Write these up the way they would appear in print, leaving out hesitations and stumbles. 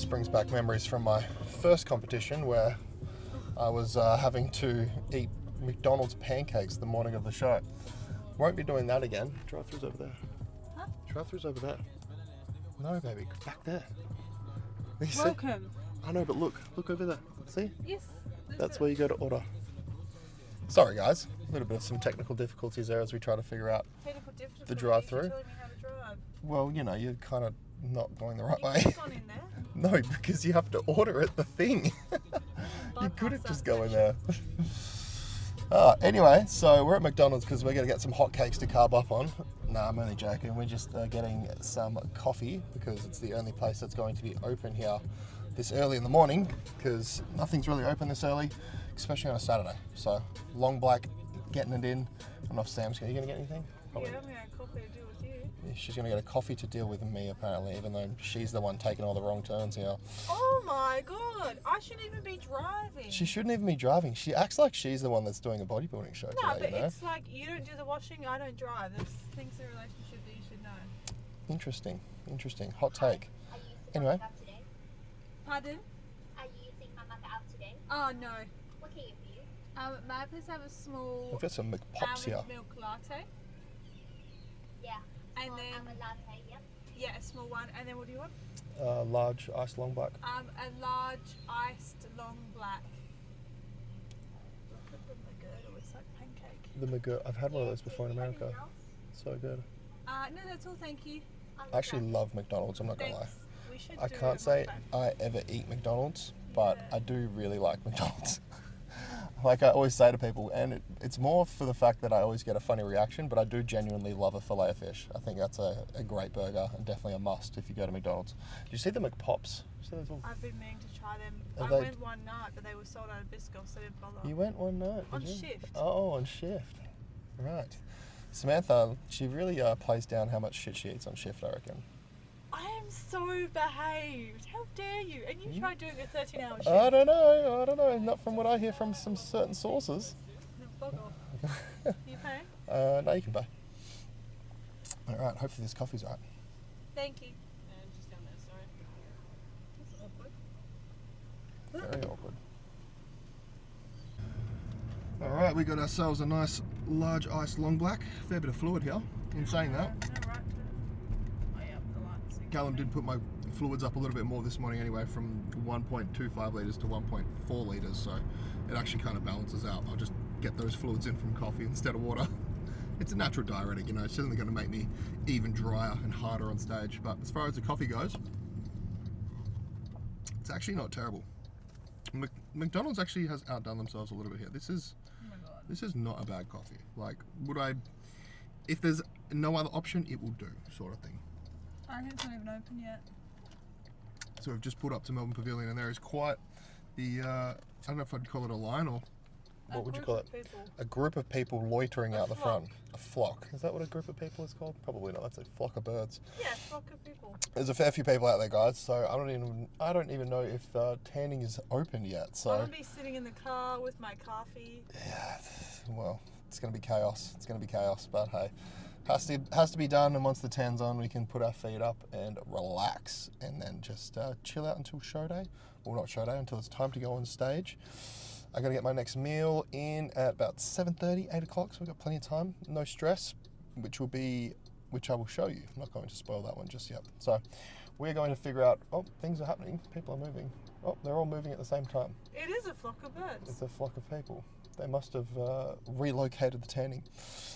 just brings back memories from my first competition where I was having to eat McDonald's pancakes the morning of the show. Won't be doing that again. Drive-thru's over there. Huh? Drive-thru's over there. No, baby, back there. You see? Welcome. I know, but look over there. See? Yes. That's where you go to order. Sorry, guys. A little bit of some technical difficulties there as we try to figure out the drive-thru. You're telling me how to drive. Well, you know, you're kind of not going the right way. You've gone in there. No, because you have to order at the thing. You couldn't just go in there. Anyway, so we're at McDonald's because we're going to get some hotcakes to carb up on. No, I'm only joking. We're just getting some coffee because it's the only place that's going to be open here this early in the morning because nothing's really open this early, especially on a Saturday. So, long black, getting it in. I don't know if Sam's going to get anything. Probably. Yeah, I'm going to have coffee to deal with you. Yeah, she's going to get a coffee to deal with me, apparently, even though she's the one taking all the wrong turns here. Oh my god, I shouldn't even be driving. She shouldn't even be driving. She acts like she's the one that's doing a bodybuilding show No, today, but you know? it's like you don't do the washing, I don't drive. There's things in a relationship that you should know. Interesting. Hot take. Anyway. Pardon? Are you using my mother out today? Oh no. What can you for you? May I please have a small We've got some McPops here. almond milk latte? Yeah. And Or then, almond latte, yep. yeah, a small one. And then what do you want? Large iced long black. A large iced long black. Look at the McGirdle, it's like pancake. The McGirt. I've had one of those before in America. Anything else? So good. No, that's all, thank you. I actually love McDonald's, I'm not going to lie. Thanks. We should I do can't a say mukbang. I ever eat McDonald's, but Yeah. I do really like McDonald's. Like I always say to people, and it's more for the fact that I always get a funny reaction, but I do genuinely love a fillet of fish. I think that's a great burger and definitely a must if you go to McDonald's. Do you see the McPops? I've been meaning to try them. Are I they- went one night, but they were sold out of Biscoff, so I didn't bother. You went one night, On did you? shift. Oh, on shift. Right. Samantha, she really plays down how much shit she eats on shift, I reckon. I am so behaved. How dare you? And you tried doing a 13-hour shift. I don't know. Not from what I hear from some certain sources. No, bug off. You paying? No, you can pay. All right, hopefully this coffee's all right. Thank you. Just down there, sorry. That's awkward. Very awkward. All right, we got ourselves a nice large iced long black. Fair bit of fluid here. In saying that, No, right. Oh, yeah, the lights. Callum did put my fluids up a little bit more this morning anyway, from 1.25 litres to 1.4 litres, so it actually kind of balances out. I'll just get those fluids in from coffee instead of water. It's a natural diuretic, you know, it's certainly going to make me even drier and harder on stage, but as far as the coffee goes, it's actually not terrible. McDonald's actually has outdone themselves a little bit here. This is not a bad coffee. Like, if there's no other option, it will do, sort of thing. I reckon it's not even open yet. So we've just pulled up to Melbourne Pavilion, and there is quite the, I don't know if I'd call it a line or what would you call it? A group of people loitering out the front. A flock. Is that what a group of people is called? Probably not. That's a flock of birds. Yeah, flock of people. There's a fair few people out there, guys. So I don't even know if tanning is open yet. So I'm gonna be sitting in the car with my coffee. yeah, well, it's gonna be chaos. It's gonna be chaos, but hey, has to be done. And once the tan's on, we can put our feet up and relax, and then just chill out until show day. Well, not show day, until it's time to go on stage. I gotta get my next meal in at about 7:30, 8 o'clock, so we've got plenty of time. No stress, which I will show you. I'm not going to spoil that one just yet. So we're going to figure out, oh, things are happening. People are moving. Oh, they're all moving at the same time. It is a flock of birds. It's a flock of people. They must have relocated the tanning.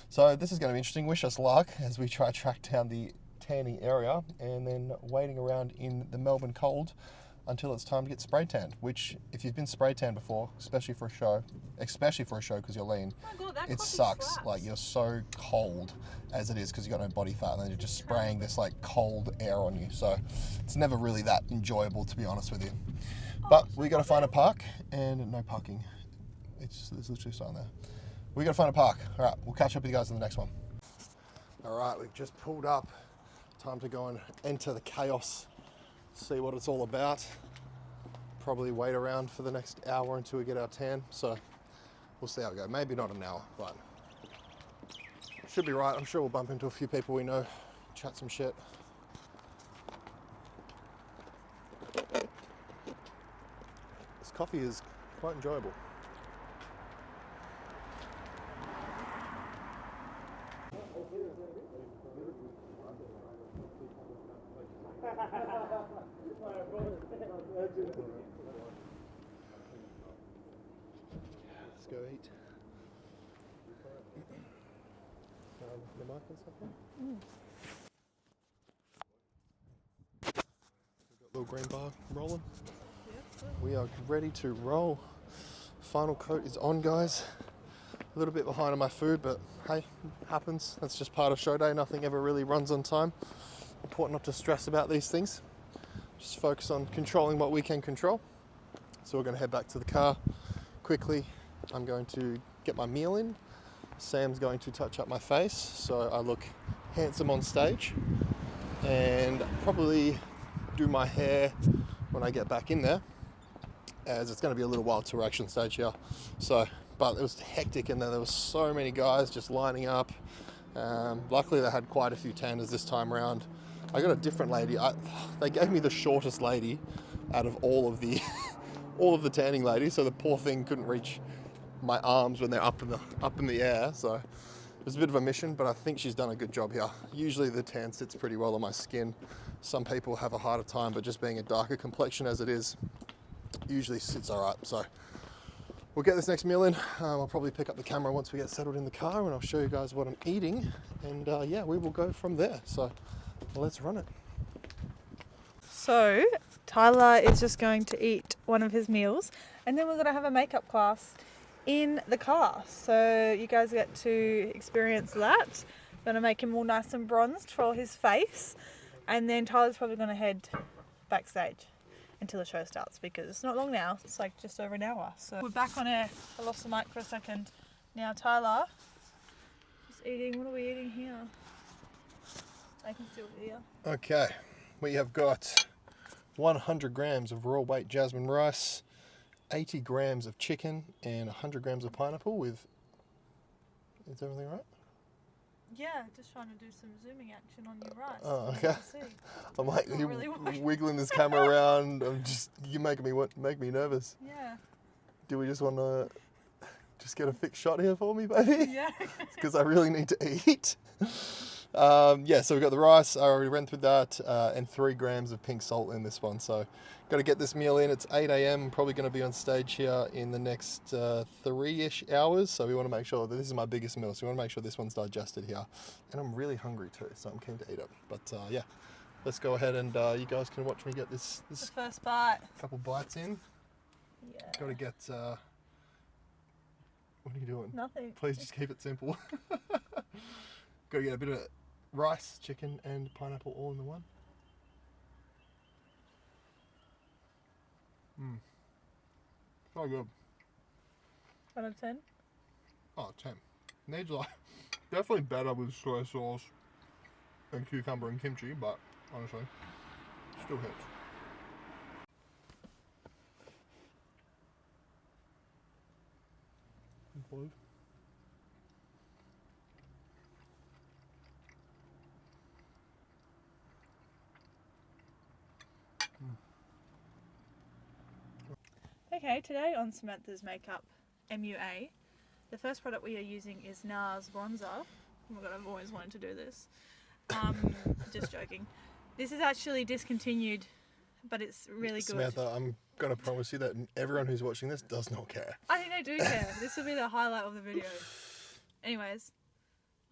So this is going to be interesting. Wish us luck as we try to track down the tanning area and then waiting around in the Melbourne cold until it's time to get spray tanned, which if you've been spray tanned before, especially for a show because you're lean, Oh my God, that it coffee sucks. slaps. Like you're so cold as it is because you've got no body fat and then you're just spraying this like cold air on you. So it's never really that enjoyable, to be honest with you. But we got to find a park and no parking. There's literally a sign there. We got to find a park. All right, we'll catch up with you guys in the next one. All right, we've just pulled up. Time to go and enter the chaos. See what it's all about. Probably wait around for the next hour until we get our tan. So we'll see how it goes. Maybe not an hour, but should be right. I'm sure we'll bump into a few people we know, chat some shit. coffee is quite enjoyable. Let's go eat. The mic and stuff there? Little green bar rolling. We are ready to roll. Final coat is on, guys. A little bit behind on my food, but hey, happens. That's just part of show day. Nothing ever really runs on time. Important not to stress about these things. Just focus on controlling what we can control. So we're going to head back to the car quickly. I'm going to get my meal in. Sam's going to touch up my face so I look handsome on stage, and probably do my hair when I get back in there, as it's going to be a little while till we're actually on stage here. So, but it was hectic in there. There were so many guys just lining up. Luckily they had quite a few tanners this time around. I got a different lady. They gave me the shortest lady out of all of the all of the tanning ladies, so the poor thing couldn't reach my arms when they're up in the air. So it was a bit of a mission, but I think she's done a good job here. Usually the tan sits pretty well on my skin. Some people have a harder time, but just being a darker complexion as it is, usually sits all right. So we'll get this next meal in. I'll probably pick up the camera once we get settled in the car, and I'll show you guys what I'm eating. And yeah, we will go from there. So let's run it. So Tyler is just going to eat one of his meals, and then we're going to have a makeup class in the car. So you guys get to experience that. Going to make him all nice and bronzed for his face, and then Tyler's probably going to head backstage until the show starts, because it's not long now. It's like just over an hour. So we're back on air. I lost the mic for a second. Now Tyler is eating. What are we eating here? I can still hear. Okay, we have got 100 grams of raw weight jasmine rice, 80 grams of chicken, and 100 grams of pineapple with... Is everything right? Yeah, just trying to do some zooming action on your rice. Oh, so you okay. can see. I'm like Not really working. wiggling this camera around. You're making me nervous. Yeah. Do we just want to just get a fixed shot here for me, baby? Yeah. Because I really need to eat. Yeah, so we've got the rice. I already ran through that, and 3 grams of pink salt in this one. So got to get this meal in. It's 8 a.m. Probably going to be on stage here in the next 3-ish hours. So we want to make sure that this is my biggest meal. So we want to make sure this one's digested here. And I'm really hungry too, so I'm keen to eat it. But yeah, let's go ahead and you guys can watch me get this The first bite. couple bites in. Yeah. Got to get... what are you doing? Nothing. Please just keep it simple. Got to get a bit of rice, chicken, and pineapple all in the one. So good. 1 out of 10. Oh, 10. Needs like definitely better with soy sauce and cucumber and kimchi, but honestly, still hits. Blue. Okay, today on Samantha's Makeup MUA, the first product we are using is NARS Bronzer. Oh my god, I've always wanted to do this. Just joking. This is actually discontinued, but it's really good. Samantha, I'm going to promise you that everyone who's watching this does not care. I think they do care. This will be the highlight of the video. Anyways,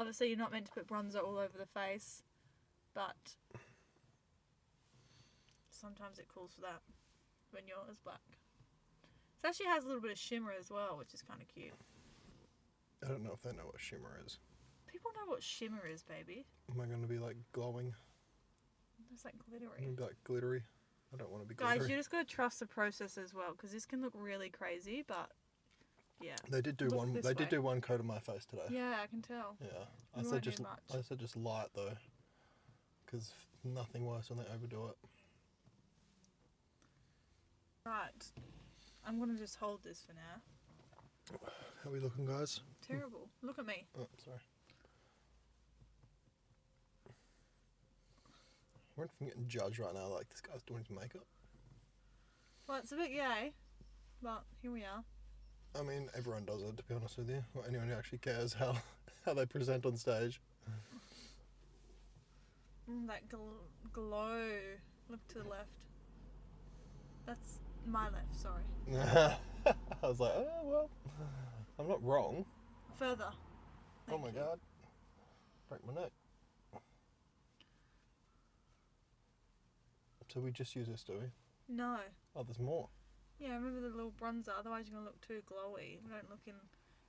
obviously you're not meant to put bronzer all over the face, but sometimes it calls for that when you're as black. It actually has a little bit of shimmer as well, which is kind of cute. I don't know if they know what shimmer is. People know what shimmer is, baby. Am I going to be like glowing? It's like glittery. Maybe like glittery? I don't want to be glittery. Guys, you just got to trust the process as well, because this can look really crazy, but yeah. They did do Look one. this They did way. do one coat of my face today. Yeah, I can tell. Yeah, You won't need much. I said just light though, because nothing worse when they overdo it. Right. I'm going to just hold this for now. How are we looking, guys? Terrible. Look at me. Oh, sorry. We're getting judged right now. Like this guy's doing his makeup. Well, it's a bit gay. But here we are. I mean, everyone does it, to be honest with you. Or anyone who actually cares how they present on stage. That glow. Look to the left. That's my left, sorry. I was like, oh, well, I'm not wrong. Further. Oh my God. Break my neck. So we just use this, do we? No. Oh, there's more. Yeah, remember the little bronzer, otherwise you're going to look too glowy. You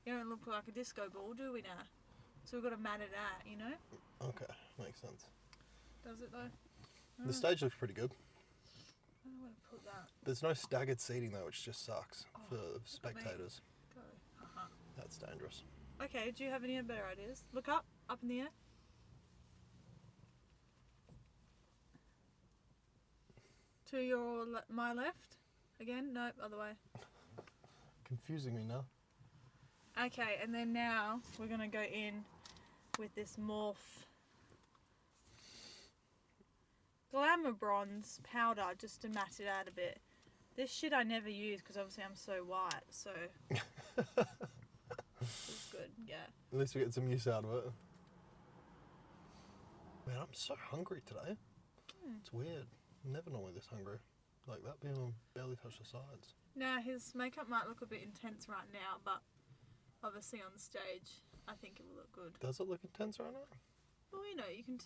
don't look like a disco ball, do we now? So we've got to mat it out, you know? Okay, makes sense. Does it though? The stage looks pretty good. I don't want to put that. There's no staggered seating though, which just sucks for Look at me. spectators. Go. That's dangerous. Okay, do you have any better ideas? Look up in the air. To your my left. Again, nope, other way. Confusing me now. Okay, and then now we're going to go in with this Morph Glamour Bronze powder just to matte it out a bit. This shit I never use because obviously I'm so white, so it's good, yeah. At least we get some use out of it. Man, I'm so hungry today. It's weird. I'm never normally this hungry. Like that being on barely touch the sides. Now his makeup might look a bit intense right now, but obviously on the stage I think it will look good. Does it look intense right now? Well, you know, you can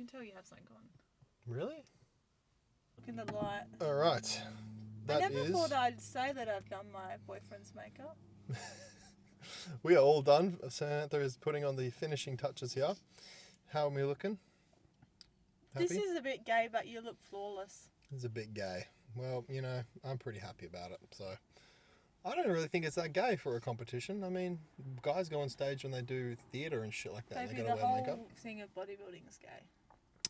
tell you have something on. Really? Look in the light. Alright. I never thought I'd say that I've done my boyfriend's makeup. We are all done. Samantha is putting on the finishing touches here. How am we looking? Happy? This is a bit gay, but you look flawless. It's a bit gay. Well, you know, I'm pretty happy about it. So, I don't really think it's that gay for a competition. I mean, guys go on stage when they do theatre and shit like that. Maybe They the gotta wear whole makeup. thing of bodybuilding is gay.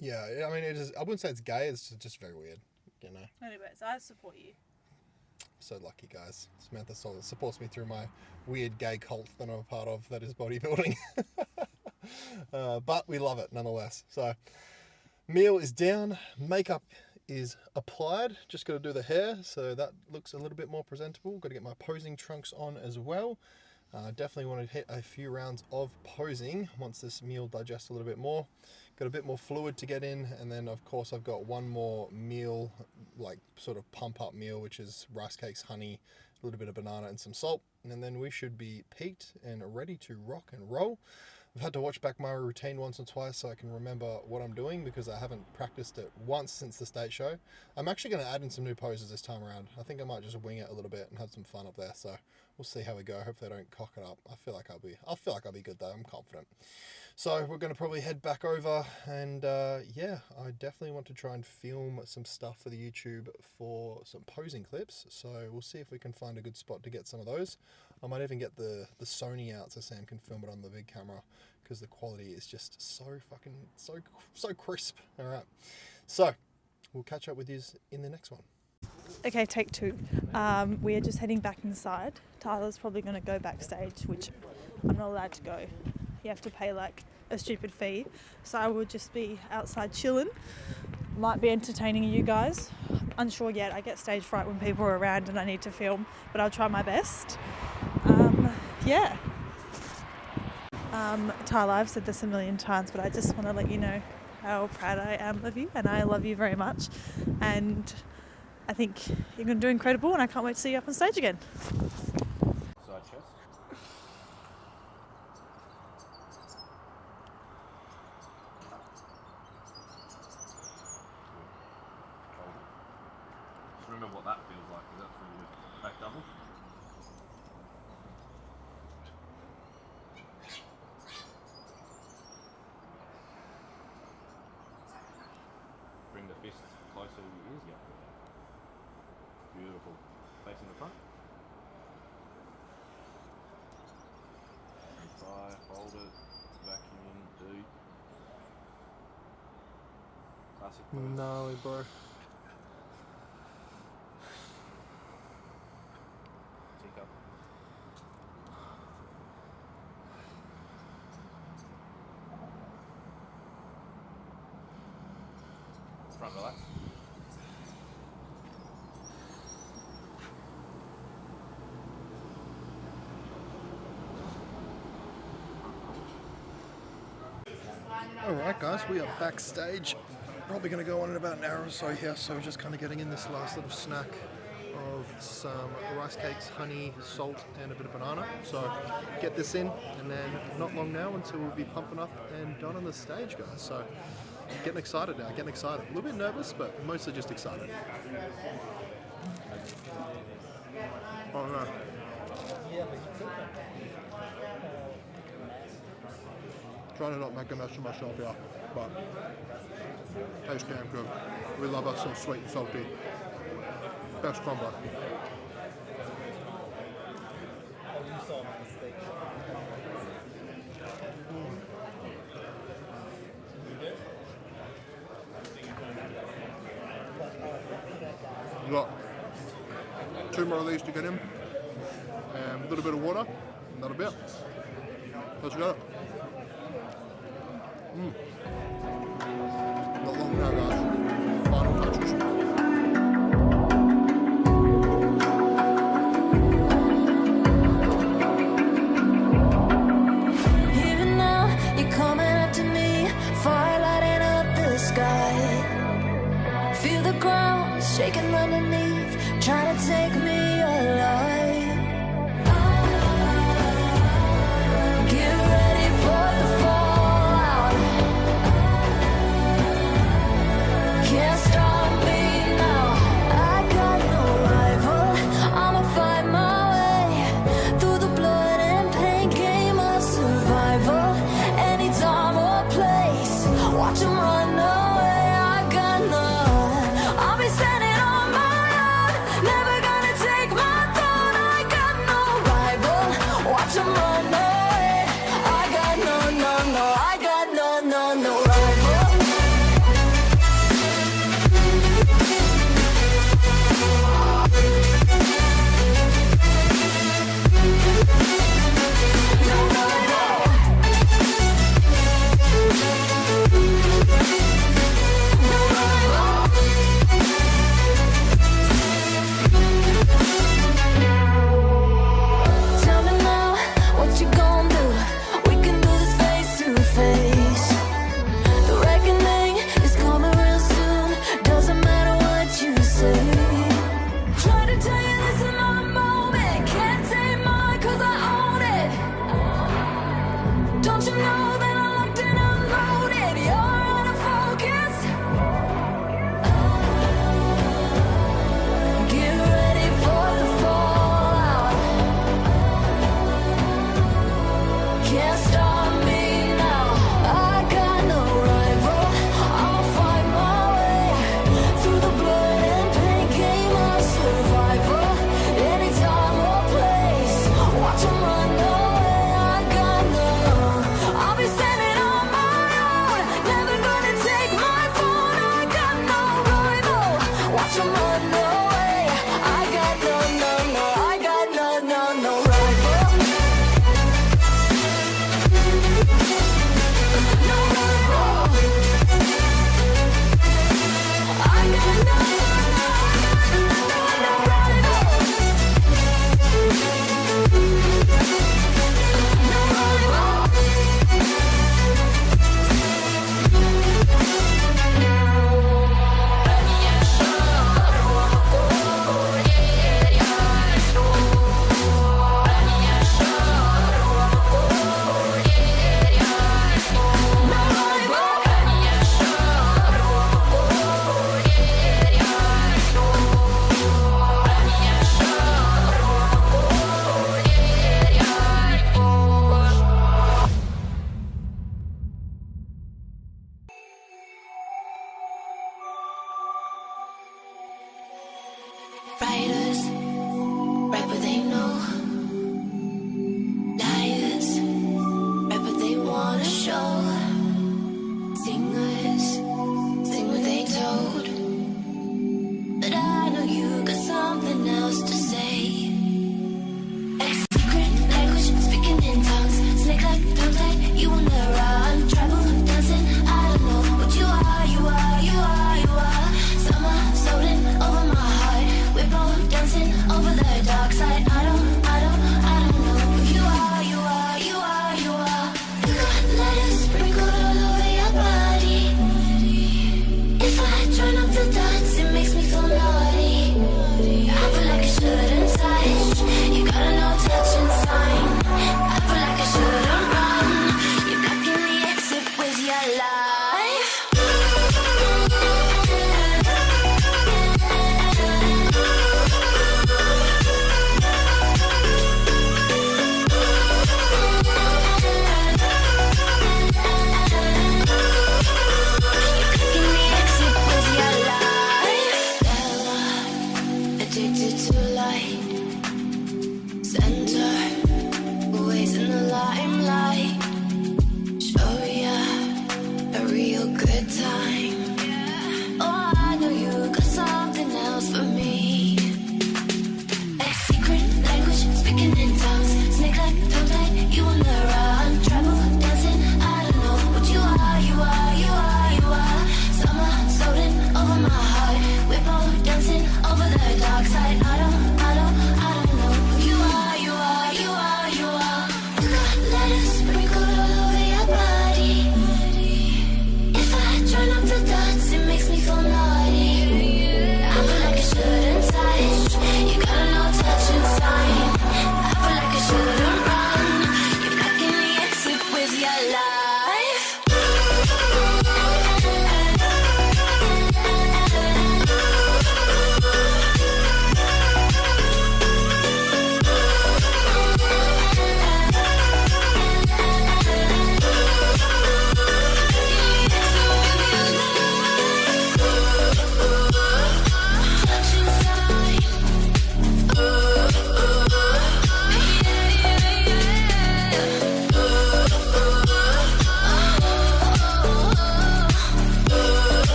Yeah, I mean, it is. I wouldn't say it's gay. It's just very weird. You know. Anyways, I support you. So lucky, guys. Samantha supports me through my weird gay cult that I'm a part of. That is bodybuilding. But we love it nonetheless. So, meal is down. Makeup is applied. Just got to do the hair, so that looks a little bit more presentable. Got to get my posing trunks on as well. Definitely want to hit a few rounds of posing once this meal digests a little bit more. Got a bit more fluid to get in, and then of course I've got one more meal, like sort of pump up meal, which is rice cakes, honey, a little bit of banana and some salt, and then we should be peaked and ready to rock and roll. I've had to watch back my routine once or twice so I can remember what I'm doing because I haven't practiced it once since the state show. I'm actually going to add in some new poses this time around. I think I might just wing it a little bit and have some fun up there. So we'll see how we go. Hopefully I don't cock it up. I feel like I'll be good though. I'm confident. So we're going to probably head back over and yeah, I definitely want to try and film some stuff for the YouTube for some posing clips. So we'll see if we can find a good spot to get some of those. I might even get the Sony out so Sam can film it on the big camera because the quality is just so fucking so crisp. All right, so we'll catch up with you in the next one. Okay, take two. We are just heading back inside. Tyler's probably going to go backstage, which I'm not allowed to go. You have to pay like a stupid fee. So I will just be outside chilling. Might be entertaining you guys. Unsure yet. I get stage fright when people are around and I need to film, but I'll try my best. Yeah. Tyler, I've said this a million times, but I just want to let you know how proud I am of you, and I love you very much. And I think you're going to do incredible, and I can't wait to see you up on stage again. Side chest. Just remember what that feels like, because that's really good. Back double. Bring the fists closer to your ears, yeah. Beautiful. Facing the front. And try, hold it, vacuum in, deep. Classic pose. Gnarly, bro. Teacup. Front relax. Alright guys, we are backstage. Probably going to go on in about an hour or so here, so we're just kind of getting in this last little snack of some rice cakes, honey, salt and a bit of banana. So get this in and then not long now until we'll be pumping up and done on the stage guys. So getting excited now, getting excited. A little bit nervous but mostly just excited. Oh no. Trying to not make a mess of myself here, but tastes damn good. We love us some sweet and salty. Best combo. Got 2 more of these to get in, and a little bit of water, and that'll be it. Let's go. Not long now, guys. Final touches. Even now, you're coming up to me, fire lighting up the sky. Feel the ground shaking underneath, trying to take me alive. Get ready for the fallout.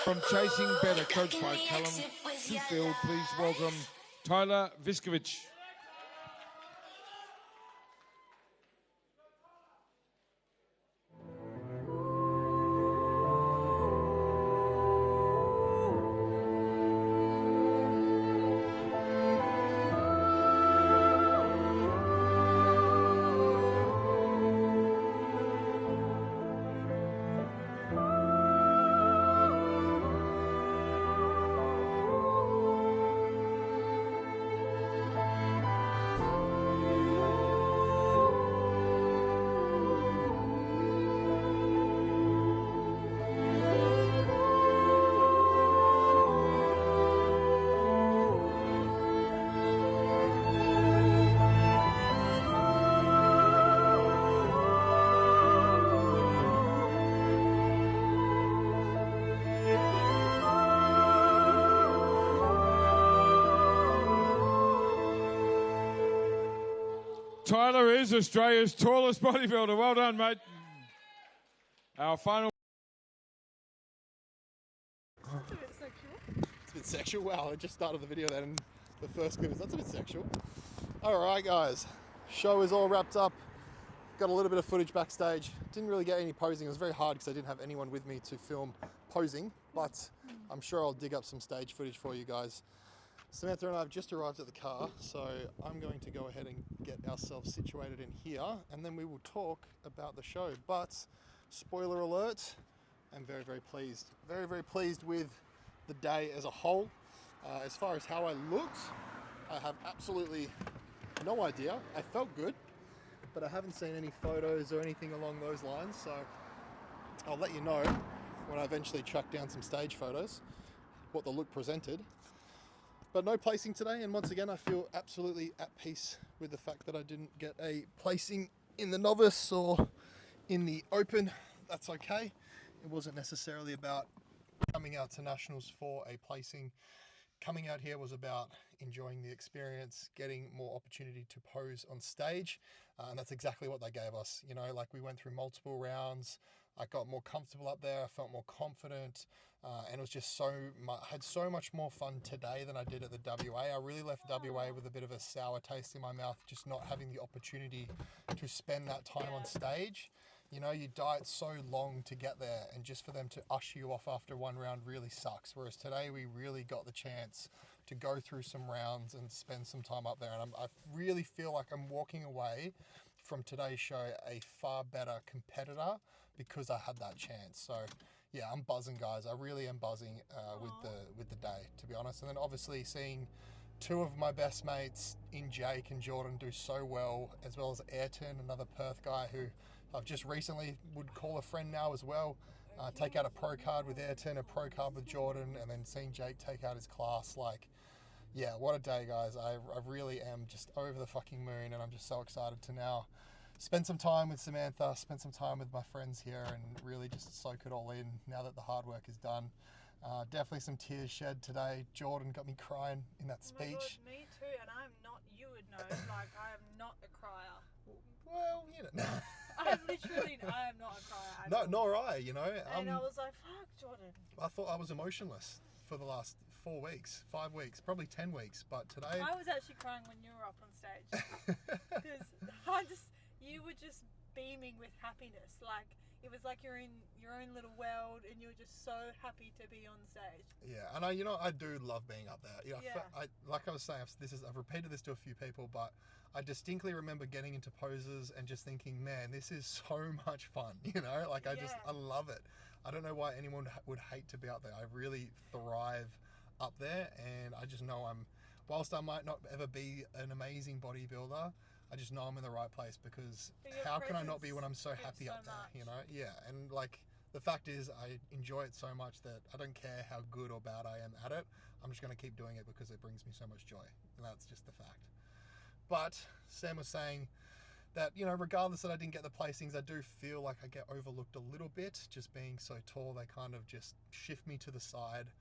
From Chasing Better, coached by Callum Sheffield, please welcome Tyler Viskovich. Tyler is Australia's tallest bodybuilder. Well done, mate. Our final. That's a bit sexual. It's a bit sexual. Wow, I just started the video then, and the first clip is that's a bit sexual. All right, guys, show is all wrapped up. Got a little bit of footage backstage. Didn't really get any posing. It was very hard because I didn't have anyone with me to film posing, but I'm sure I'll dig up some stage footage for you guys. Samantha and I have just arrived at the car, so I'm going to go ahead and get ourselves situated in here, and then we will talk about the show. But spoiler alert, I'm very, very pleased. Very, very pleased with the day as a whole. As far as how I looked, I have absolutely no idea. I felt good, but I haven't seen any photos or anything along those lines, so I'll let you know when I eventually track down some stage photos what the look presented. But no placing today, and once again I feel absolutely at peace with the fact that I didn't get a placing in the novice or in the open. That's okay. It wasn't necessarily about coming out to nationals for a placing. Coming out here was about enjoying the experience, getting more opportunity to pose on stage, and that's exactly what they gave us. You know, like we went through multiple rounds. I got more comfortable up there. I felt more confident, and it was just I had so much more fun today than I did at the WA. I really left WA with a bit of a sour taste in my mouth, just not having the opportunity to spend that time on stage. You know, you diet so long to get there, and just for them to usher you off after one round really sucks. Whereas today we really got the chance to go through some rounds and spend some time up there. And I really feel like I'm walking away from today's show a far better competitor because I had that chance. So yeah, I'm buzzing, guys. I really am buzzing with the day, to be honest. And then obviously seeing two of my best mates in Jake and Jordan do so well, as well as Ayrton, another Perth guy who I've just recently would call a friend now as well. Take out a pro card with Ayrton, a pro card with Jordan, and then seeing Jake take out his class. Like, yeah, what a day, guys. I really am just over the fucking moon, and I'm just so excited to now spend some time with Samantha, spend some time with my friends here, and really just soak it all in now that the hard work is done. Definitely some tears shed today. Jordan got me crying in that speech. Oh my God, me too, and I'm not, you would know, like I am not a crier. Well, you know. I am not a crier. No, nor I, you know. And I was like, fuck, Jordan. I thought I was emotionless for the last 4 weeks, 5 weeks, probably 10 weeks, but today... I was actually crying when you were up on stage. Because you were just beaming with happiness. Like, it was like you're in your own little world and you're just so happy to be on stage. Yeah, and I do love being up there. You know, Yeah. Like I was saying, I've repeated this to a few people, but I distinctly remember getting into poses and just thinking, man, this is so much fun. You know, like I love it. I don't know why anyone would hate to be out there. I really thrive up there, and I just know whilst I might not ever be an amazing bodybuilder, I just know I'm in the right place, because how can I not be when I'm so happy up there, you know? Yeah, and like the fact is I enjoy it so much that I don't care how good or bad I am at it. I'm just going to keep doing it because it brings me so much joy, and that's just the fact. But Sam was saying that, you know, regardless that I didn't get the placings, I do feel like I get overlooked a little bit. Just being so tall, they kind of just shift me to the side.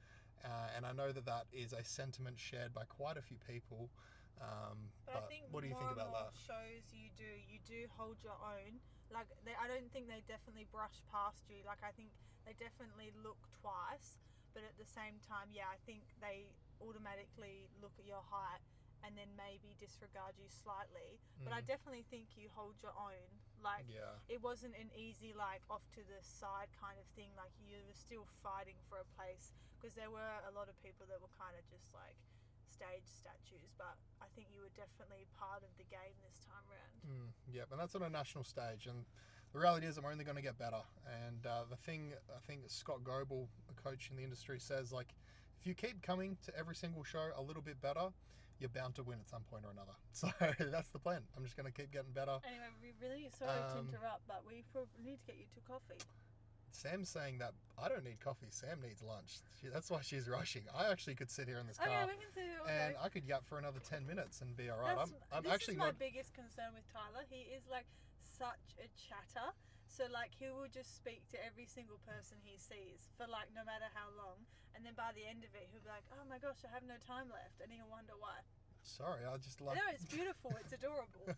And I know that is a sentiment shared by quite a few people. But I think what do you think about that? Shows you do hold your own. Like, I don't think they definitely brush past you. Like, I think they definitely look twice. But at the same time, yeah, I think they automatically look at your height and then maybe disregard you slightly. But I definitely think you hold your own. Like, Yeah. it wasn't an easy, like, off to the side kind of thing. Like, you were still fighting for a place, because there were a lot of people that were kind of just, like, stage statues. But I think you were definitely part of the game this time around. Yep, and that's on a national stage. And the reality is I'm only going to get better. And the thing, I think Scott Goebel, a coach in the industry, says, like, if you keep coming to every single show a little bit better, you're bound to win at some point or another. So that's the plan. I'm just going to keep getting better. Anyway, we really sorry to interrupt, but we probably need to get you to coffee. Sam's saying that I don't need coffee. Sam needs lunch. That's why she's rushing. I actually could sit here in this car, Yeah, we can sit here all and day. I could yap for another 10 minutes and be all right. I'm This actually is my not. biggest concern with Tyler. He is like such a chatter. So like he will just speak to every single person he sees for like no matter how long, and then by the end of it he'll be like, oh my gosh, I have no time left, and he'll wonder why. Sorry, I just like. No, it's beautiful. It's adorable.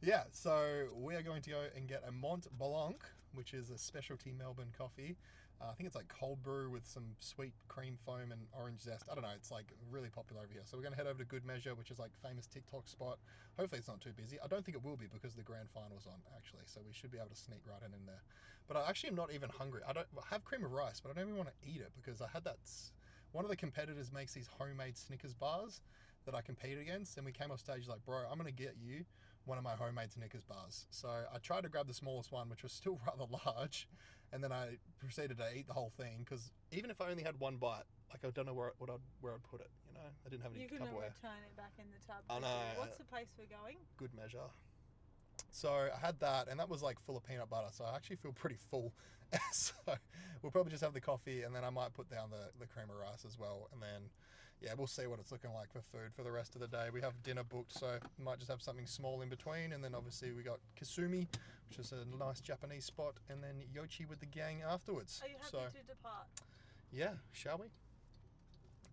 Yeah, so we are going to go and get a Mont Blanc, which is a specialty Melbourne coffee. I think it's like cold brew with some sweet cream foam and orange zest. I don't know, it's like really popular over here. So we're going to head over to Good Measure, which is like famous TikTok spot. Hopefully it's not too busy. I don't think it will be because the grand final's on actually. So we should be able to sneak right in there. But I actually am not even hungry. I have cream of rice, but I don't even want to eat it because I had that. One of the competitors makes these homemade Snickers bars that I compete against, and we came off stage like, bro, I'm going to get you one of my homemade Snickers bars. So I tried to grab the smallest one, which was still rather large, and then I proceeded to eat the whole thing, because even if I only had one bite, like I don't know where I'd put it, you know? I didn't have any You're going to Tupperware. return it back in the tub. I know. What's the place we're going? Good Measure. So I had that, and that was like full of peanut butter, so I actually feel pretty full. So we'll probably just have the coffee, and then I might put down the cream of rice as well, and then yeah, we'll see what it's looking like for food for the rest of the day. We have dinner booked, so we might just have something small in between, and then obviously we got Kasumi, which is a nice Japanese spot, and then Yochi with the gang afterwards. Are you happy to depart? Yeah, shall we?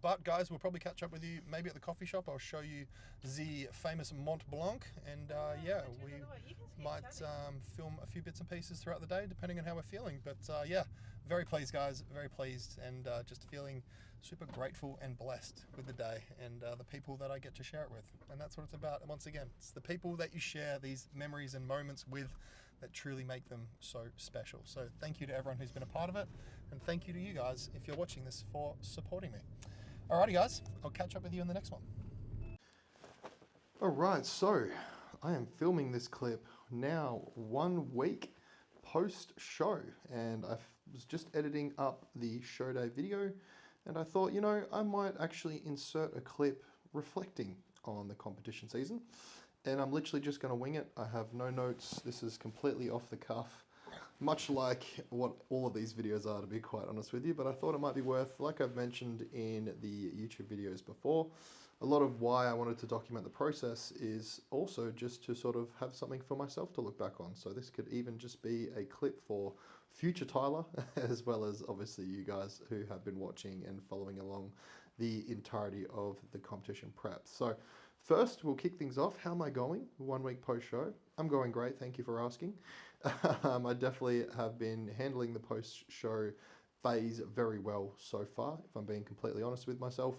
But guys, we'll probably catch up with you maybe at the coffee shop. I'll show you the famous Mont Blanc, and yeah, we might film a few bits and pieces throughout the day, depending on how we're feeling. But yeah, very pleased, guys, very pleased, and just feeling super grateful and blessed with the day and the people that I get to share it with. And that's what it's about. And once again, it's the people that you share these memories and moments with that truly make them so special. So thank you to everyone who's been a part of it, and thank you to you guys, if you're watching this, for supporting me. Alrighty guys, I'll catch up with you in the next one. Alright, so I am filming this clip now 1 week post-show, and I was just editing up the show day video, and I thought, you know, I might actually insert a clip reflecting on the competition season, and I'm literally just going to wing it. I have no notes. This is completely off the cuff, much like what all of these videos are, to be quite honest with you. But I thought it might be worth, like I've mentioned in the YouTube videos before, a lot of why I wanted to document the process is also just to sort of have something for myself to look back on. So this could even just be a clip for future Tyler, as well as obviously you guys who have been watching and following along the entirety of the competition prep. So first, we'll kick things off. How am I going 1 week post-show? I'm going great, thank you for asking. I definitely have been handling the post-show phase very well so far, if I'm being completely honest with myself.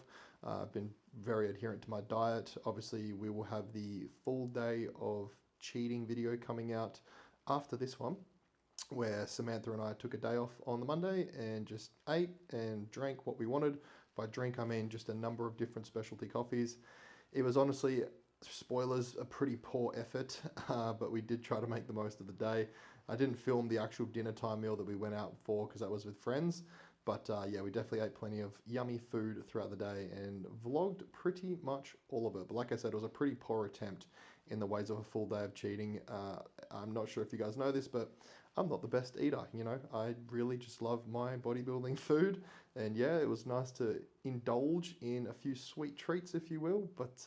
I've been very adherent to my diet. Obviously, we will have the full day of cheating video coming out after this one, where Samantha and I took a day off on the Monday and just ate and drank what we wanted. By drink, I mean just a number of different specialty coffees. It was honestly, spoilers, a pretty poor effort, but we did try to make the most of the day. I didn't film the actual dinner time meal that we went out for because that was with friends. But yeah, we definitely ate plenty of yummy food throughout the day and vlogged pretty much all of it. But like I said, it was a pretty poor attempt in the ways of a full day of cheating. I'm not sure if you guys know this, but I'm not the best eater, you know. I really just love my bodybuilding food. And yeah, it was nice to indulge in a few sweet treats, if you will. But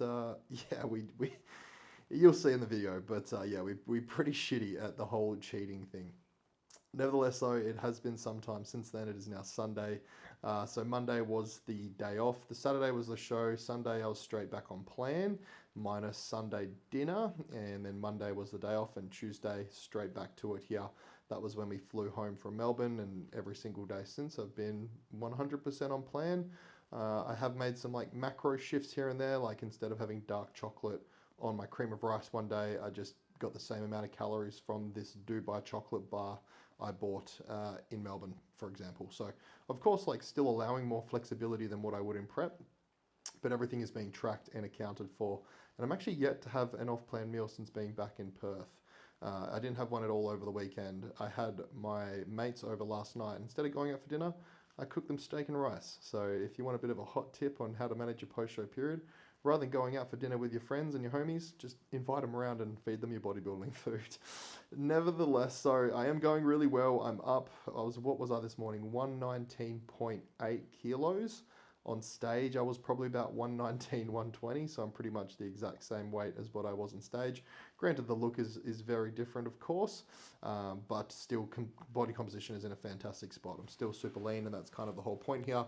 yeah, we you'll see in the video. But yeah, we're pretty shitty at the whole cheating thing. Nevertheless, though, it has been some time since then. It is now Sunday. So Monday was the day off. The Saturday was the show. Sunday, I was straight back on plan, minus Sunday dinner. And then Monday was the day off, and Tuesday, straight back to it here That was when we flew home from Melbourne, and every single day since I've been 100% on plan. I have made some like macro shifts here and there, like instead of having dark chocolate on my cream of rice one day, I just got the same amount of calories from this Dubai chocolate bar I bought in Melbourne, for example. So of course, like still allowing more flexibility than what I would in prep, but everything is being tracked and accounted for. And I'm actually yet to have an off-plan meal since being back in Perth. I didn't have one at all over the weekend. I had my mates over last night. Instead of going out for dinner, I cooked them steak and rice. So if you want a bit of a hot tip on how to manage your post-show period, rather than going out for dinner with your friends and your homies, just invite them around and feed them your bodybuilding food. Nevertheless, so I am going really well. I'm up, what was I this morning? 119.8 kilos. On stage, I was probably about 119, 120, so I'm pretty much the exact same weight as what I was on stage. Granted, the look is very different, of course, but still body composition is in a fantastic spot. I'm still super lean, and that's kind of the whole point here.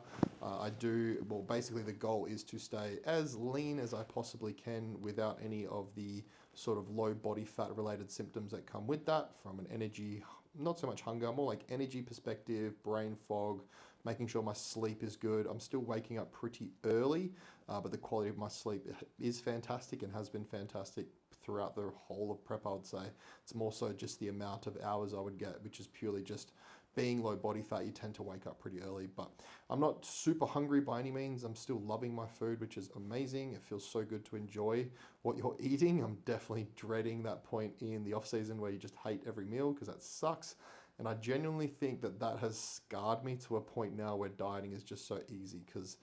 Basically the goal is to stay as lean as I possibly can without any of the sort of low body fat related symptoms that come with that, from an energy, not so much hunger, more like energy perspective, brain fog, making sure my sleep is good. I'm still waking up pretty early, but the quality of my sleep is fantastic and has been fantastic throughout the whole of prep, I would say. It's more so just the amount of hours I would get, which is purely just being low body fat, you tend to wake up pretty early. But I'm not super hungry by any means. I'm still loving my food, which is amazing. It feels so good to enjoy what you're eating. I'm definitely dreading that point in the off season where you just hate every meal, because that sucks. And I genuinely think that has scarred me to a point now where dieting is just so easy, because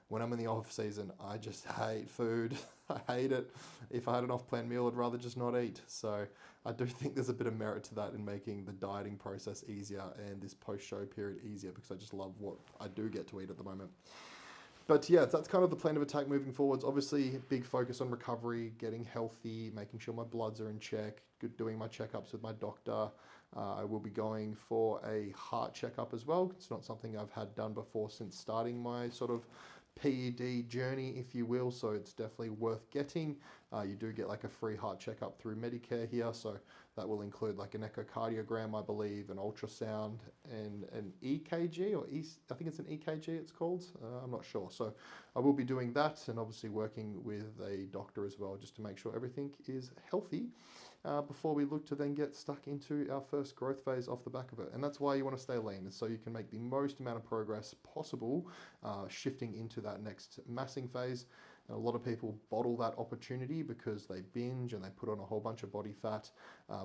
when I'm in the off season, I just hate food. I hate it. If I had an off-plan meal, I'd rather just not eat. So I do think there's a bit of merit to that in making the dieting process easier and this post-show period easier, because I just love what I do get to eat at the moment. But yeah, that's kind of the plan of attack moving forwards. Obviously, big focus on recovery, getting healthy, making sure my bloods are in check, doing my checkups with my doctor. I will be going for a heart checkup as well. It's not something I've had done before since starting my sort of PED journey, if you will, so it's definitely worth getting. You do get like a free heart checkup through Medicare here, so that will include like an echocardiogram, I believe, an ultrasound, and an EKG, I think it's an EKG it's called, I'm not sure. So I will be doing that, and obviously working with a doctor as well, just to make sure everything is healthy before we look to then get stuck into our first growth phase off the back of it. And that's why you want to stay lean, is so you can make the most amount of progress possible shifting into that next massing phase. And a lot of people bottle that opportunity because they binge and they put on a whole bunch of body fat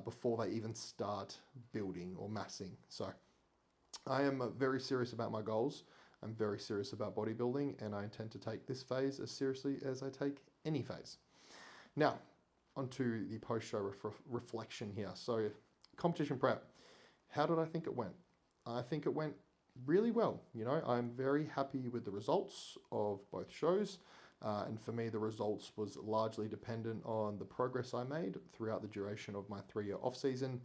before they even start building or massing. So I am very serious about my goals. I'm very serious about bodybuilding, and I intend to take this phase as seriously as I take any phase. Now, onto the post-show reflection here. So, competition prep. How did I think it went? I think it went really well. You know, I'm very happy with the results of both shows. And for me, the results was largely dependent on the progress I made throughout the duration of my 3-year off-season.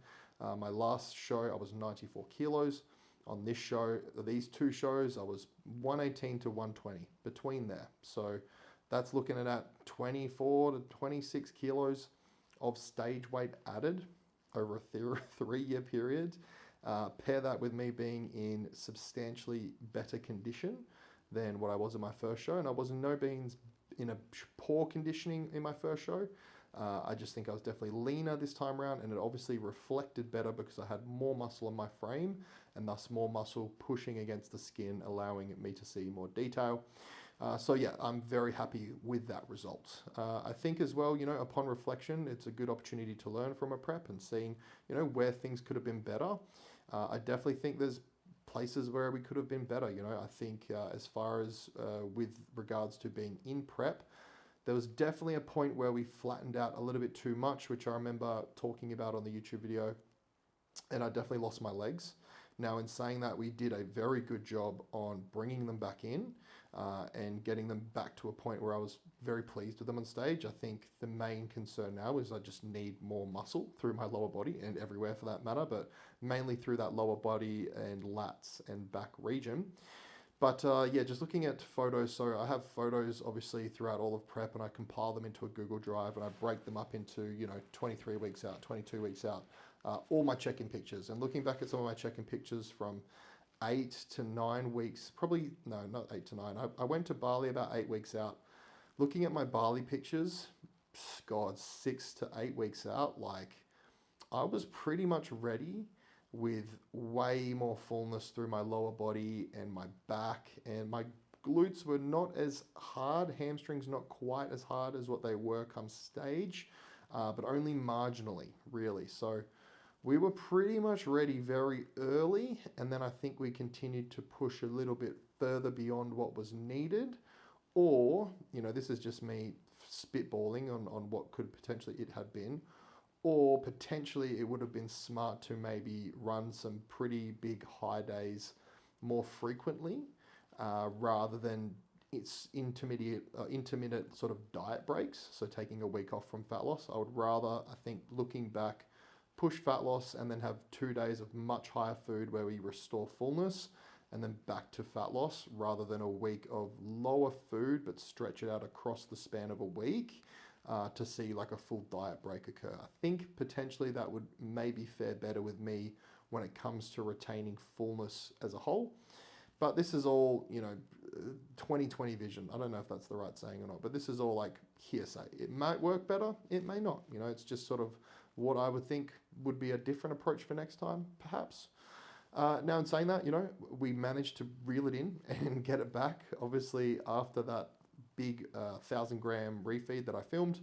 My last show, I was 94 kilos. On this show, these two shows, I was 118 to 120, between there. So that's looking at 24 to 26 kilos of stage weight added over a 3-year period. Pair that with me being in substantially better condition than what I was in my first show. And I was in no means in a poor conditioning in my first show. I just think I was definitely leaner this time around, and it obviously reflected better because I had more muscle on my frame, and thus more muscle pushing against the skin, allowing me to see more detail. So yeah, I'm very happy with that result. I think as well, you know, upon reflection, it's a good opportunity to learn from a prep and seeing, you know, where things could have been better. I definitely think there's places where we could have been better. You know, I think as far as with regards to being in prep, there was definitely a point where we flattened out a little bit too much, which I remember talking about on the YouTube video, and I definitely lost my legs. Now, in saying that, we did a very good job on bringing them back in and getting them back to a point where I was very pleased with them on stage. I think the main concern now is I just need more muscle through my lower body and everywhere for that matter, but mainly through that lower body and lats and back region. But yeah, just looking at photos, so I have photos obviously throughout all of prep, and I compile them into a Google Drive, and I break them up into, you know, 23 weeks out, 22 weeks out. all my check-in pictures. And looking back at some of my check-in pictures from 8 to 9 weeks, probably, no, not 8 to 9. I went to Bali about 8 weeks out. Looking at my Bali pictures, God, 6 to 8 weeks out, like I was pretty much ready with way more fullness through my lower body and my back, and my glutes were not as hard, hamstrings not quite as hard as what they were come stage, but only marginally, really. So we were pretty much ready very early, and then I think we continued to push a little bit further beyond what was needed. Or, you know, this is just me spitballing on what could potentially it had been. Or potentially it would have been smart to maybe run some pretty big high days more frequently, rather than its intermittent sort of diet breaks. So taking a week off from fat loss. I would rather, I think, looking back, push fat loss and then have 2 days of much higher food where we restore fullness and then back to fat loss, rather than a week of lower food but stretch it out across the span of a week to see like a full diet break occur. I think potentially that would maybe fare better with me when it comes to retaining fullness as a whole. But this is all, you know, 2020 vision. I don't know if that's the right saying or not, but this is all like hearsay. It might work better, it may not. You know, it's just sort of what I would think would be a different approach for next time, perhaps. Now, in saying that, you know, we managed to reel it in and get it back. Obviously, after that big 1,000-gram refeed that I filmed,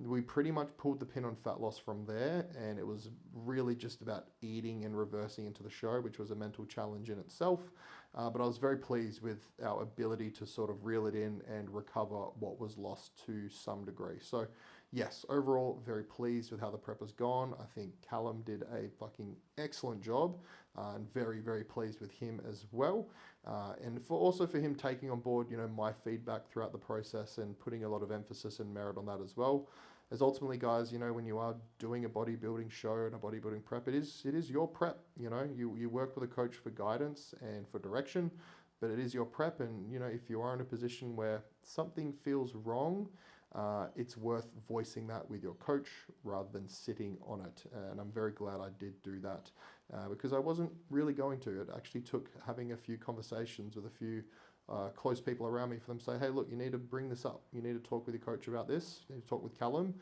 we pretty much pulled the pin on fat loss from there, and it was really just about eating and reversing into the show, which was a mental challenge in itself. But I was very pleased with our ability to sort of reel it in and recover what was lost to some degree. So yes, overall, very pleased with how the prep has gone. I think Callum did a fucking excellent job, and very, very pleased with him as well. And also for him taking on board, you know, my feedback throughout the process and putting a lot of emphasis and merit on that as well. As ultimately, guys, you know, when you are doing a bodybuilding show and a bodybuilding prep, it is your prep. You know, you work with a coach for guidance and for direction, but it is your prep. And, you know, if you are in a position where something feels wrong, it's worth voicing that with your coach rather than sitting on it. And I'm very glad I did do that, because I wasn't really going to. It actually took having a few conversations with a few close people around me for them to say, hey, look, you need to bring this up. You need to talk with your coach about this. You need to talk with Callum.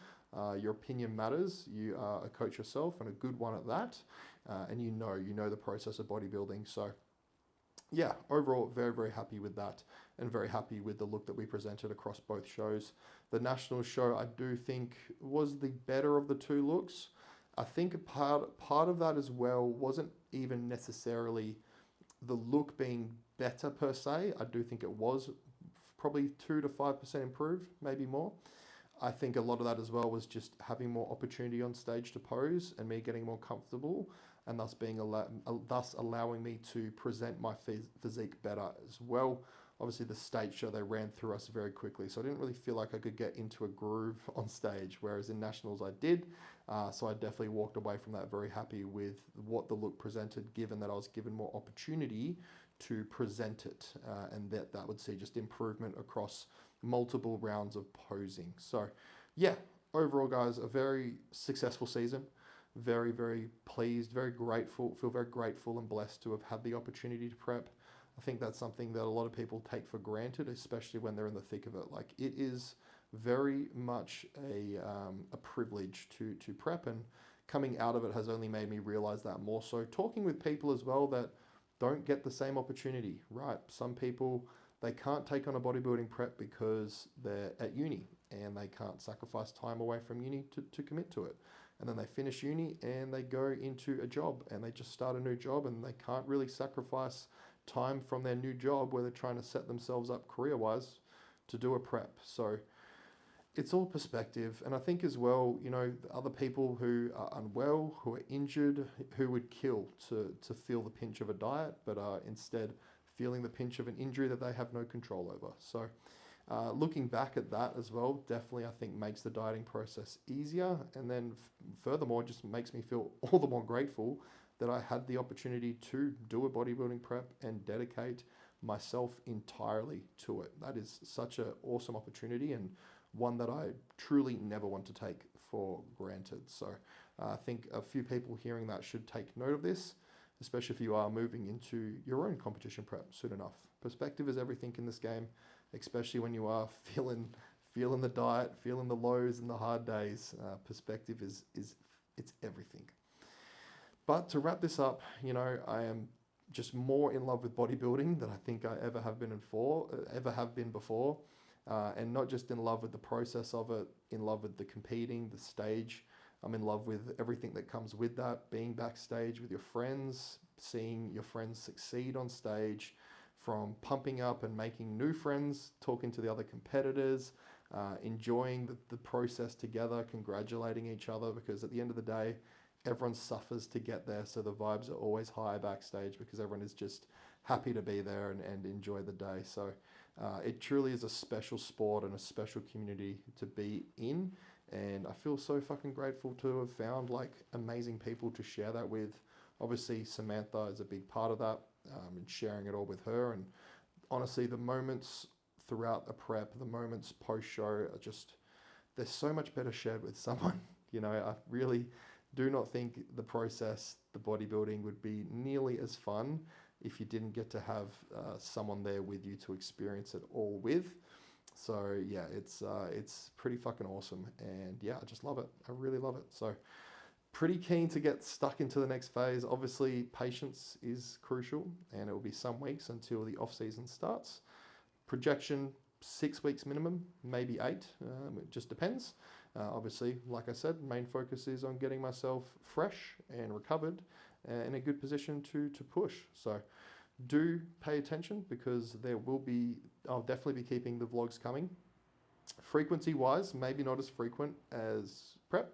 Your opinion matters. You are a coach yourself, and a good one at that. And you know the process of bodybuilding. So yeah, overall, very, very happy with that, and very happy with the look that we presented across both shows. The national show, I do think, was the better of the two looks. I think part of that as well wasn't even necessarily the look being better per se. I do think it was probably 2 to 5% improved, maybe more. I think a lot of that as well was just having more opportunity on stage to pose and me getting more comfortable, and thus thus allowing me to present my physique better as well. Obviously, the stage show, they ran through us very quickly, so I didn't really feel like I could get into a groove on stage, whereas in nationals I did. So I definitely walked away from that very happy with what the look presented, given that I was given more opportunity to present it, and that would see just improvement across multiple rounds of posing. So yeah, overall, guys, a very successful season. Very, very pleased, very grateful, feel very grateful and blessed to have had the opportunity to prep. I think that's something that a lot of people take for granted, especially when they're in the thick of it. Like, it is very much a privilege to prep, and coming out of it has only made me realize that more so. Talking with people as well that don't get the same opportunity, right? Some people, they can't take on a bodybuilding prep because they're at uni and they can't sacrifice time away from uni to commit to it. And then they finish uni and they go into a job and they just start a new job, and they can't really sacrifice time from their new job where they're trying to set themselves up career-wise to do a prep. So it's all perspective. And I think as well, you know, other people who are unwell, who are injured, who would kill to feel the pinch of a diet, but are instead feeling the pinch of an injury that they have no control over. So looking back at that as well, definitely I think makes the dieting process easier. And then furthermore, just makes me feel all the more grateful that I had the opportunity to do a bodybuilding prep and dedicate myself entirely to it. That is such an awesome opportunity, and one that I truly never want to take for granted. So I think a few people hearing that should take note of this, especially if you are moving into your own competition prep soon enough. Perspective is everything in this game, especially when you are feeling the diet, feeling the lows and the hard days. Perspective is it's everything. But to wrap this up, you know, I am just more in love with bodybuilding than I think I ever have been before. And not just in love with the process of it, in love with the competing, the stage. I'm in love with everything that comes with that, being backstage with your friends, seeing your friends succeed on stage, from pumping up and making new friends, talking to the other competitors, enjoying the process together, congratulating each other, because at the end of the day, everyone suffers to get there. So the vibes are always high backstage because everyone is just happy to be there and enjoy the day. So it truly is a special sport and a special community to be in. And I feel so fucking grateful to have found like amazing people to share that with. Obviously, Samantha is a big part of that, and sharing it all with her. And honestly, the moments throughout the prep, the moments post-show are just, they're so much better shared with someone. You know, I really do not think the process, the bodybuilding would be nearly as fun if you didn't get to have someone there with you to experience it all with. So yeah, it's pretty fucking awesome. And yeah, I just love it. I really love it. So pretty keen to get stuck into the next phase. Obviously, patience is crucial, and it will be some weeks until the off season starts. Projection 6 weeks minimum, maybe 8. It just depends. Obviously, like I said, main focus is on getting myself fresh and recovered in a good position to push. So do pay attention, because I'll definitely be keeping the vlogs coming. Frequency wise, maybe not as frequent as prep,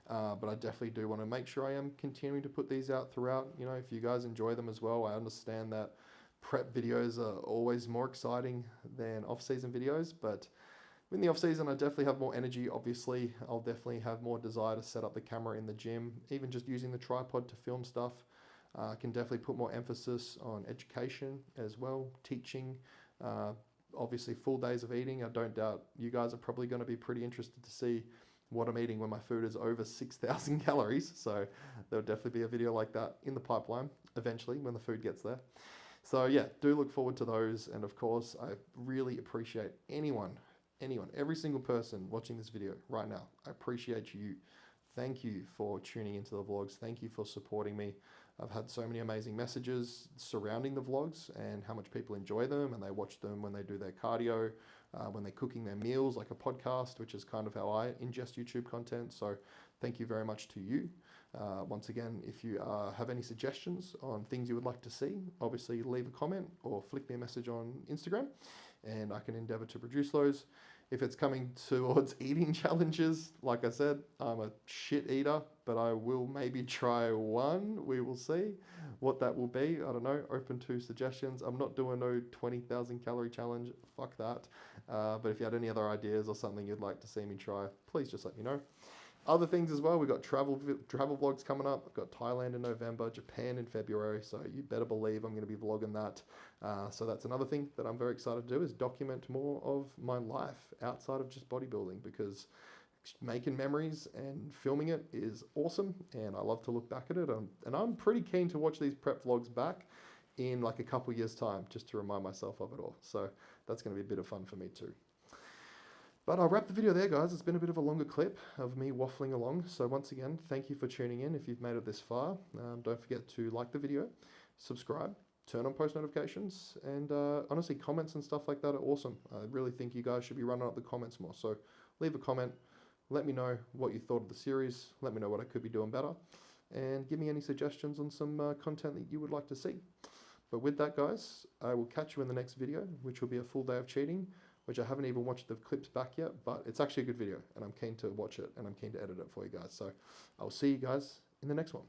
but I definitely do want to make sure I am continuing to put these out throughout. You know, if you guys enjoy them as well, I understand that prep videos are always more exciting than off-season videos, but in the off-season I definitely have more energy. Obviously, I'll definitely have more desire to set up the camera in the gym. Even just using the tripod to film stuff, I can definitely put more emphasis on education as well, teaching. Obviously, full days of eating. I don't doubt you guys are probably going to be pretty interested to see what I'm eating when my food is over 6,000 calories. So there'll definitely be a video like that in the pipeline eventually when the food gets there. So yeah, do look forward to those. And of course, I really appreciate anyone, every single person watching this video right now. I appreciate you. Thank you for tuning into the vlogs. Thank you for supporting me. I've had so many amazing messages surrounding the vlogs and how much people enjoy them, and they watch them when they do their cardio, when they're cooking their meals, like a podcast, which is kind of how I ingest YouTube content. So thank you very much to you. Once again, if you have any suggestions on things you would like to see, obviously leave a comment or flick me a message on Instagram, and I can endeavor to produce those. If it's coming towards eating challenges, like I said, I'm a shit eater, but I will maybe try one. We will see what that will be. I don't know, open to suggestions. I'm not doing no 20,000 calorie challenge. Fuck that. But if you had any other ideas or something you'd like to see me try, please just let me know. Other things as well, we've got travel vlogs coming up. I've got Thailand in November, Japan in February, so you better believe I'm going to be vlogging that. So that's another thing that I'm very excited to do, is document more of my life outside of just bodybuilding, because making memories and filming it is awesome, and I love to look back at it. And I'm pretty keen to watch these prep vlogs back in like a couple years' time, just to remind myself of it all. So that's going to be a bit of fun for me too. But I'll wrap the video there, guys. It's been a bit of a longer clip of me waffling along. So once again, thank you for tuning in if you've made it this far. Don't forget to like the video, subscribe, turn on post notifications, and honestly, comments and stuff like that are awesome. I really think you guys should be running up the comments more. So leave a comment, let me know what you thought of the series, let me know what I could be doing better, and give me any suggestions on some content that you would like to see. But with that, guys, I will catch you in the next video, which will be a full day of cheating, which I haven't even watched the clips back yet, but it's actually a good video, and I'm keen to watch it, and I'm keen to edit it for you guys. So I'll see you guys in the next one.